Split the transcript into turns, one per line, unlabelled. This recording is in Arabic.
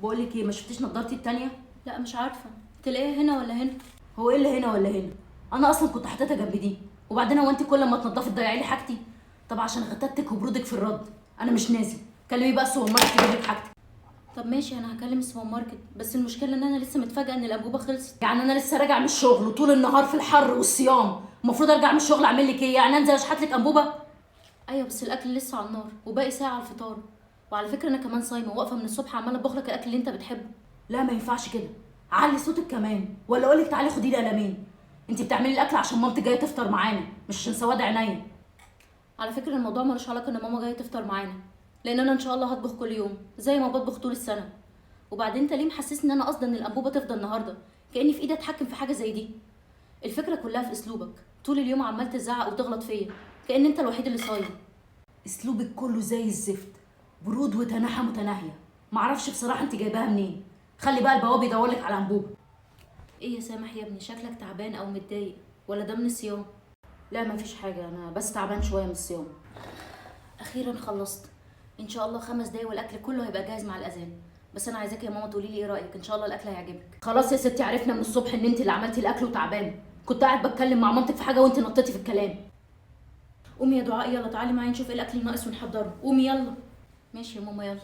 بقول لك ايه، ما شفتيش نضارتي التانية؟
لا مش عارفه تلاقيها هنا ولا هنا.
هو ايه اللي هنا ولا هنا؟ انا اصلا كنت حاططها جنب دي. وبعدين هو انت كل ما تنضفي تضيعي لي حاجتي؟ طب عشان غتاتك وبرودك في الرد انا مش نازل. كلمي بقى السوبر ماركت يجيب لك حاجتك.
طب ماشي انا هكلم السوبر ماركت، بس المشكله ان انا لسه متفاجئه ان الانبوبه خلصت.
يعني انا لسه راجعه من الشغل وطول النهار في الحر والصيام، المفروض ارجع من الشغل اعمل لك ايه؟ يعني انزل اشحت لك انبوبه؟
ايوه بس الاكل لسه على النار وباقي ساعه على الفطار، وعلى فكره انا كمان صايمه واقفه من الصبح عماله اطبخ لك الاكل اللي انت بتحبه.
لا ما ينفعش كده، علي صوتك كمان ولا اقول لك تعالي خدي لي قلمين. انت بتعملي الاكل عشان مامتك جايه تفطر معانا، مش عشان سواد عينيا.
على فكره الموضوع ملوش علاقه ان ماما جايه تفطر معانا، لان انا ان شاء الله هطبخ كل يوم زي ما بطبخ طول السنه. وبعدين انت ليه محسسني ان انا قصدي ان الانبوبه تفضل النهارده؟ كاني في ايدي اتحكم في حاجه زي دي. الفكره كلها في اسلوبك، طول اليوم عمال تزعق وتغلط فيا كأن انت الوحيد اللي صايم.
اسلوبك كله زي الزفت، برود وتناحه متناهيه. معرفش بصراحه انت جايباها منين. خلي بقى البواب يدور لك على انبوبه.
ايه يا سامح يا ابني، شكلك تعبان او متضايق ولا ده من الصيام؟
لا مفيش حاجه، انا بس تعبان شويه من الصيام.
اخيرا خلصت. ان شاء الله 5 دقايق والاكل كله هيبقى جاهز مع الاذان. بس انا عايزاك يا ماما تقولي لي ايه رايك، ان شاء الله الاكل هيعجبك.
خلاص يا ستي، عرفنا من الصبح ان انت اللي عملتي الاكل وتعبانه. كنت قاعد بتكلم مع مامتك في حاجه وانت نطيتي في الكلام.
قومي يا دعاء يلا تعالي معايا نشوف ايه الاكل الناقص ونحضره، قومي يلا. ماشي يا ماما يلا.